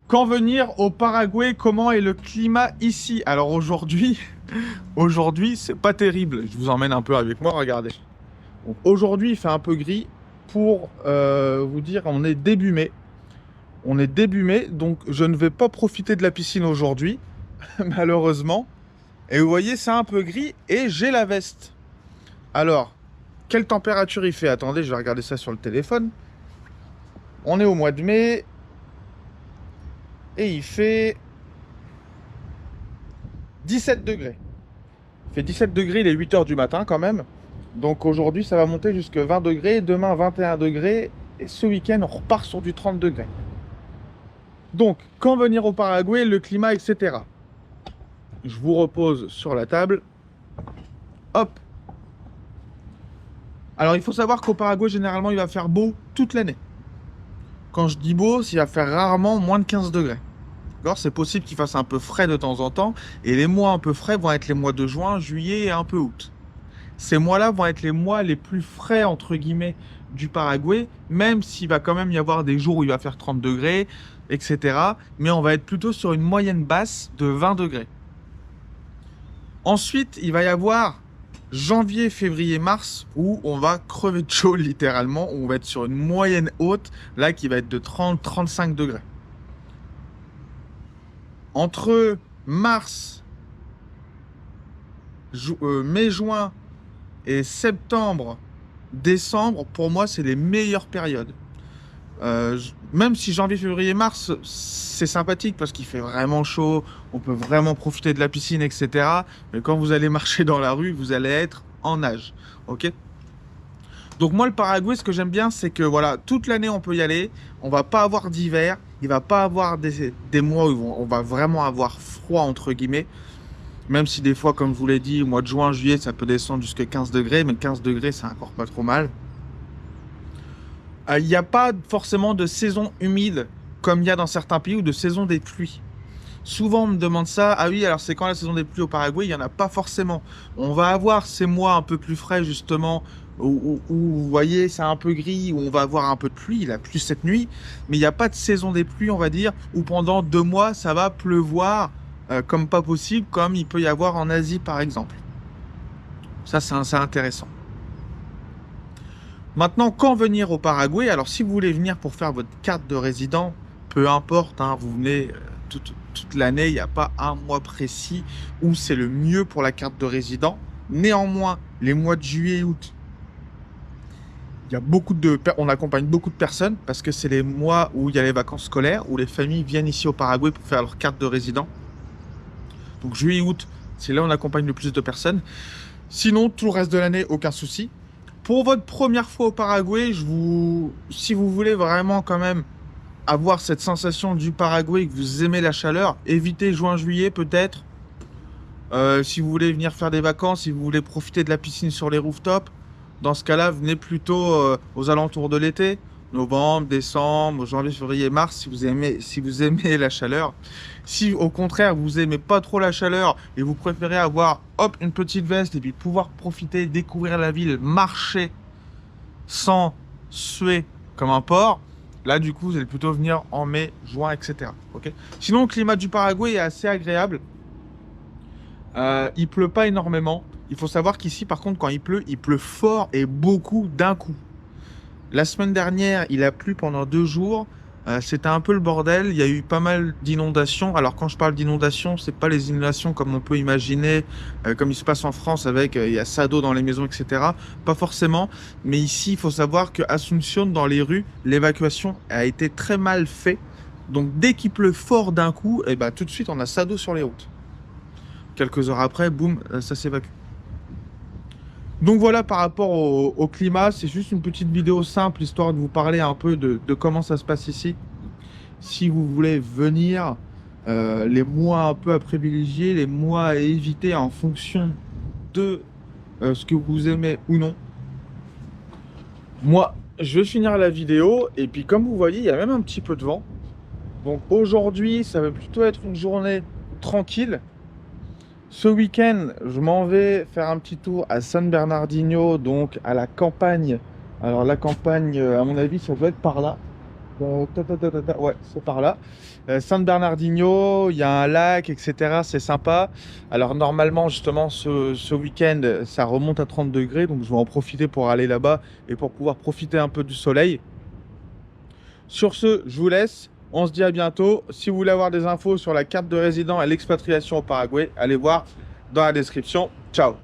Quand venir au Paraguay, comment est le climat ici? Alors aujourd'hui, aujourd'hui c'est pas terrible. Je vous emmène un peu avec moi, regardez. Donc, aujourd'hui, il fait un peu gris. Pour vous dire, on est début mai. On est début mai, donc je ne vais pas profiter de la piscine aujourd'hui, malheureusement. Et vous voyez, c'est un peu gris et j'ai la veste. Alors, quelle température il fait? Attendez, je vais regarder ça sur le téléphone. On est au mois de mai et il fait 17 degrés. Il fait 17 degrés, il est 8 heures du matin quand même. Donc aujourd'hui, ça va monter jusqu'à 20 degrés, demain 21 degrés, et ce week-end, on repart sur du 30 degrés. Donc, quand venir au Paraguay, le climat, etc. Je vous repose sur la table. Hop. Alors, il faut savoir qu'au Paraguay, généralement, il va faire beau toute l'année. Quand je dis beau, il va faire rarement moins de 15 degrés. C'est possible qu'il fasse un peu frais de temps en temps. Et les mois un peu frais vont être les mois de juin, juillet et un peu août. Ces mois-là vont être les mois les plus frais, entre guillemets, du Paraguay, même s'il va quand même y avoir des jours où il va faire 30 degrés, etc. Mais on va être plutôt sur une moyenne basse de 20 degrés. Ensuite, il va y avoir janvier, février, mars, où on va crever de chaud, littéralement, où on va être sur une moyenne haute, là, qui va être de 30-35 degrés. Entre mars, mai, juin et septembre, décembre, pour moi, c'est les meilleures périodes. Même si janvier, février, mars, c'est sympathique parce qu'il fait vraiment chaud, on peut vraiment profiter de la piscine, etc. Mais quand vous allez marcher dans la rue, vous allez être en nage. Ok? Donc moi, le Paraguay, ce que j'aime bien, c'est que voilà, toute l'année, on peut y aller. On va pas avoir d'hiver. Il va pas avoir des mois où on va vraiment avoir froid, entre guillemets. Même si des fois, comme je vous l'ai dit, au mois de juin, juillet, ça peut descendre jusqu'à 15 degrés. Mais 15 degrés, c'est encore pas trop mal. Il n'y a pas forcément de saison humide comme il y a dans certains pays ou de saison des pluies. Souvent, on me demande ça. Ah oui, alors c'est quand la saison des pluies au Paraguay? Il n'y en a pas forcément. On va avoir ces mois un peu plus frais, justement, où vous voyez, c'est un peu gris, où on va avoir un peu de pluie. Il a plu cette nuit. Mais il n'y a pas de saison des pluies, on va dire, où pendant 2 mois, ça va pleuvoir comme pas possible, comme il peut y avoir en Asie, par exemple. Ça, c'est intéressant. Maintenant, quand venir au Paraguay? Alors, si vous voulez venir pour faire votre carte de résident, peu importe, hein, vous venez toute l'année, il n'y a pas un mois précis où c'est le mieux pour la carte de résident. Néanmoins, les mois de juillet et août, il y a on accompagne beaucoup de personnes parce que c'est les mois où il y a les vacances scolaires, où les familles viennent ici au Paraguay pour faire leur carte de résident. Donc, juillet et août, c'est là où on accompagne le plus de personnes. Sinon, tout le reste de l'année, aucun souci. Pour votre première fois au Paraguay, si vous voulez vraiment quand même avoir cette sensation du Paraguay, que vous aimez la chaleur, évitez juin-juillet peut-être. Si vous voulez venir faire des vacances, si vous voulez profiter de la piscine sur les rooftops, dans ce cas-là, venez plutôt aux alentours de l'été, novembre, décembre, janvier, février, mars, si vous aimez la chaleur. Si au contraire vous aimez pas trop la chaleur et vous préférez avoir hop une petite veste et puis pouvoir profiter, découvrir la ville, marcher sans suer comme un porc, là du coup vous allez plutôt venir en mai, juin, etc. Okay. Sinon le climat du Paraguay est assez agréable. Il pleut pas énormément. Il faut savoir qu'ici par contre quand il pleut fort et beaucoup d'un coup. La semaine dernière, il a plu pendant 2 jours. C'était un peu le bordel. Il y a eu pas mal d'inondations. Alors, quand je parle d'inondations, c'est pas les inondations comme on peut imaginer, comme il se passe en France avec il y a ça d'eau dans les maisons, etc. Pas forcément. Mais ici, il faut savoir que Asunción, dans les rues, l'évacuation a été très mal faite. Donc, dès qu'il pleut fort d'un coup, et ben, tout de suite, on a ça d'eau sur les routes. Quelques heures après, boum, ça s'évacue. Donc voilà, par rapport au climat, c'est juste une petite vidéo simple, histoire de vous parler un peu de comment ça se passe ici. Si vous voulez venir, les mois un peu à privilégier, les mois à éviter en fonction de ce que vous aimez ou non. Moi, je vais finir la vidéo, et puis comme vous voyez, il y a même un petit peu de vent. Donc aujourd'hui, ça va plutôt être une journée tranquille. Ce week-end, je m'en vais faire un petit tour à San Bernardino, donc à la campagne. Alors la campagne, à mon avis, ça doit être par là. Ouais, c'est par là. San Bernardino, il y a un lac, etc. C'est sympa. Alors normalement, justement, ce week-end, ça remonte à 30 degrés, donc je vais en profiter pour aller là-bas et pour pouvoir profiter un peu du soleil. Sur ce, je vous laisse. On se dit à bientôt. Si vous voulez avoir des infos sur la carte de résident et l'expatriation au Paraguay, allez voir dans la description. Ciao!